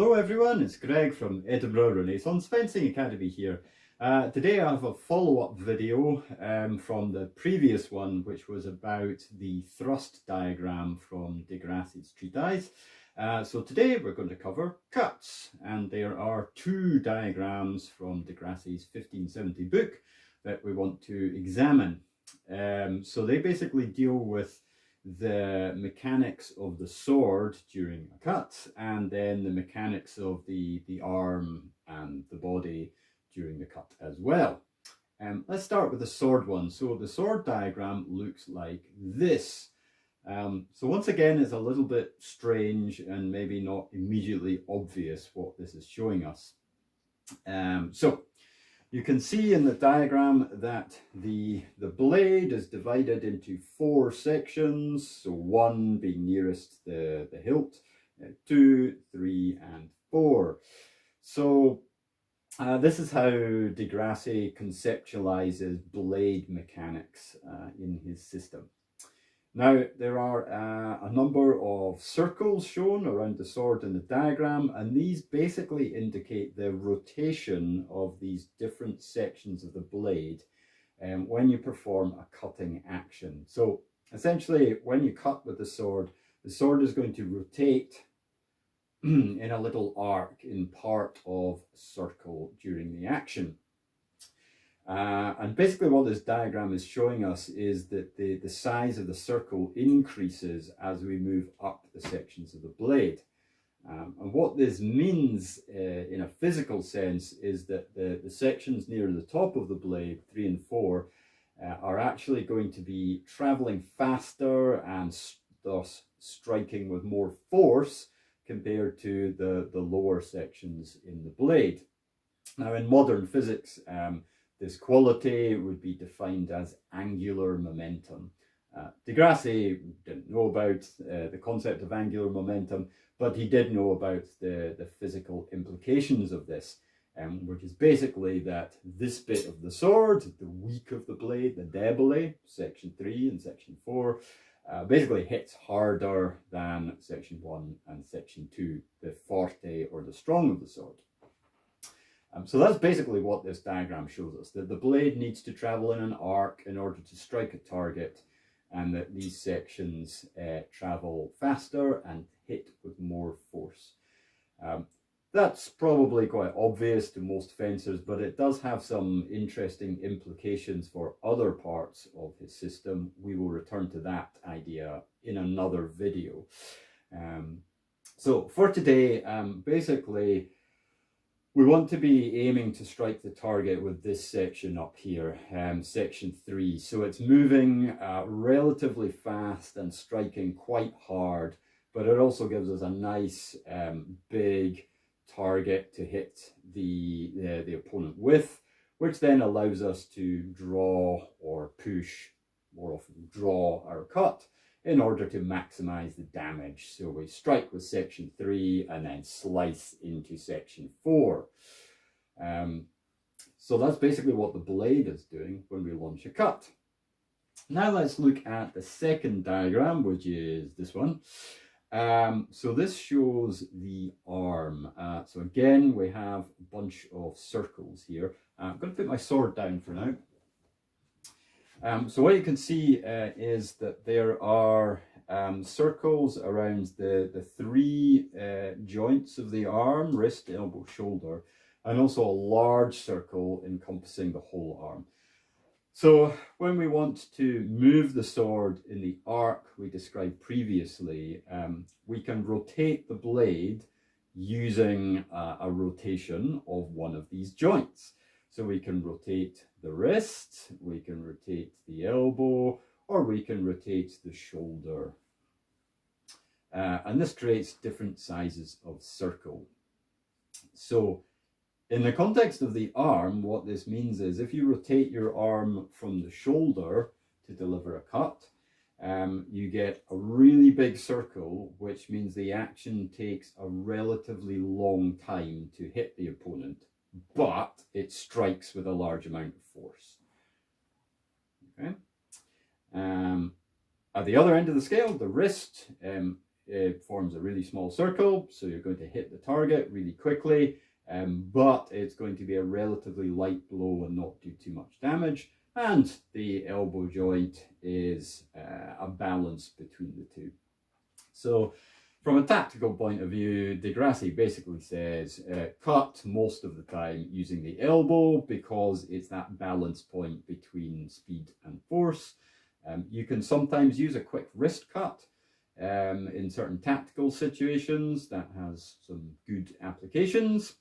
Hello everyone, it's Greg from Edinburgh Renaissance Fencing Academy here. Today I have a follow-up video from the previous one, which was about the thrust diagram from Grassi's treatise. So today we're going to cover cuts, and there are two diagrams from Grassi's 1570 book that we want to examine. So they basically deal with the mechanics of the sword during a cut, and then the mechanics of the arm and the body during the cut as well. Let's start with the sword one. So the sword diagram looks like this. So once again, it's a little bit strange and maybe not immediately obvious what this is showing us. So you can see in the diagram that the blade is divided into four sections, so one being nearest the hilt, 2, 3, and 4. So this is how Grassi conceptualizes blade mechanics in his system. Now, there are a number of circles shown around the sword in the diagram, and these basically indicate the rotation of these different sections of the blade when you perform a cutting action. So essentially, when you cut with the sword is going to rotate in a little arc in part of a circle during the action. And basically what this diagram is showing us is that the size of the circle increases as we move up the sections of the blade. And what this means in a physical sense is that the sections near the top of the blade, 3 and 4, are actually going to be traveling faster and thus striking with more force compared to the lower sections in the blade. Now, in modern physics, this quality would be defined as angular momentum. Grassi didn't know about the concept of angular momentum, but he did know about the physical implications of this, which is basically that this bit of the sword, the weak of the blade, the debole, section 3 and section 4, basically hits harder than section 1 and section 2, the forte or the strong of the sword. So that's basically what this diagram shows us, that the blade needs to travel in an arc in order to strike a target, and that these sections travel faster and hit with more force. That's probably quite obvious to most fencers, but it does have some interesting implications for other parts of his system. We will return to that idea in another video. So for today, basically, we want to be aiming to strike the target with this section up here, section 3. So it's moving relatively fast and striking quite hard, but it also gives us a nice big target to hit the opponent with, which then allows us to draw or push, more often draw our cut, in order to maximize the damage. So we strike with section 3 and then slice into section 4. So that's basically what the blade is doing when we launch a cut. Now let's look at the second diagram, which is this one. So this shows the arm. So again, we have a bunch of circles here. I'm going to put my sword down for now. So what you can see is that there are circles around the 3 joints of the arm, wrist, elbow, shoulder, and also a large circle encompassing the whole arm. So when we want to move the sword in the arc we described previously, we can rotate the blade using a rotation of one of these joints. So we can rotate the wrist, we can rotate the elbow, or we can rotate the shoulder. And this creates different sizes of circle. So in the context of the arm, what this means is if you rotate your arm from the shoulder to deliver a cut, you get a really big circle, which means the action takes a relatively long time to hit the opponent, but it strikes with a large amount of force. Okay. At the other end of the scale, the wrist it forms a really small circle, so you're going to hit the target really quickly, but it's going to be a relatively light blow and not do too much damage. And the elbow joint is a balance between the two. So from a tactical point of view, Grassi basically says cut most of the time using the elbow because it's that balance point between speed and force. You can sometimes use a quick wrist cut in certain tactical situations. That has some good applications,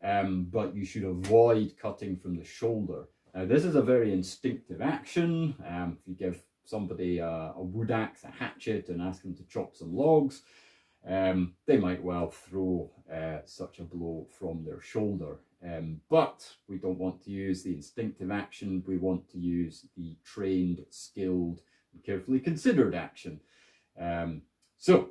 but you should avoid cutting from the shoulder. Now, this is a very instinctive action. If you give somebody a wood axe, a hatchet, and ask them to chop some logs, they might well throw such a blow from their shoulder. But we don't want to use the instinctive action. We want to use the trained, skilled, and carefully considered action. So,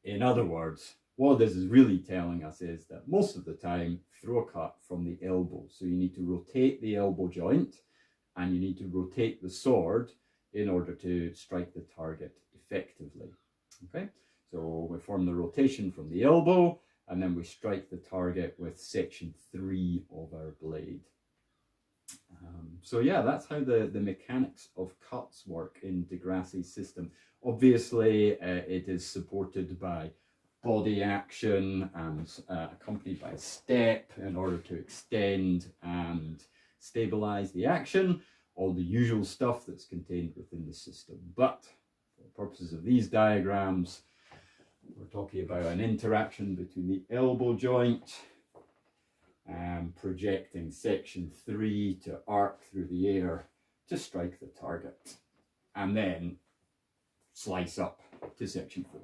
in other words, what this is really telling us is that most of the time, throw a cut from the elbow. So you need to rotate the elbow joint and you need to rotate the sword in order to strike the target effectively. Okay, so we form the rotation from the elbow and then we strike the target with section 3 of our blade. So yeah, that's how the mechanics of cuts work in Grassi's system. Obviously, it is supported by body action and accompanied by a step in order to extend and stabilize the action, all the usual stuff that's contained within the system. But for the purposes of these diagrams, we're talking about an interaction between the elbow joint and projecting section 3 to arc through the air to strike the target, and then slice up to section 4.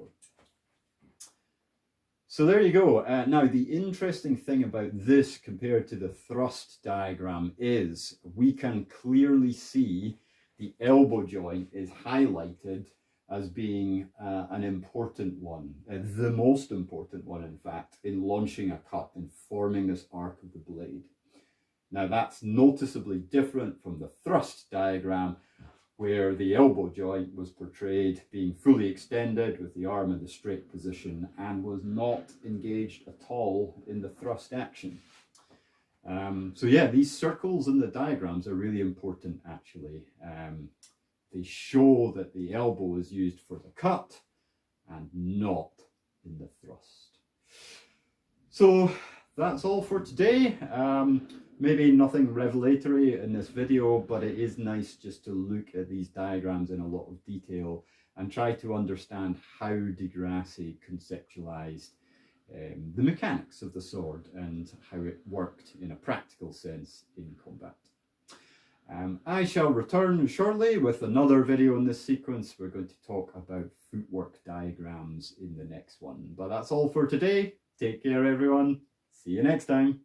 So there you go. Now, the interesting thing about this compared to the thrust diagram is we can clearly see the elbow joint is highlighted as being an important one, the most important one, in fact, in launching a cut and forming this arc of the blade. Now, that's noticeably different from the thrust diagram, where the elbow joint was portrayed being fully extended with the arm in the straight position and was not engaged at all in the thrust action. So yeah, these circles in the diagrams are really important, actually. They show that the elbow is used for the cut and not in the thrust. So that's all for today. Maybe nothing revelatory in this video, but it is nice just to look at these diagrams in a lot of detail and try to understand how Grassi conceptualized the mechanics of the sword and how it worked in a practical sense in combat. I shall return shortly with another video in this sequence. We're going to talk about footwork diagrams in the next one. But that's all for today. Take care, everyone. See you next time.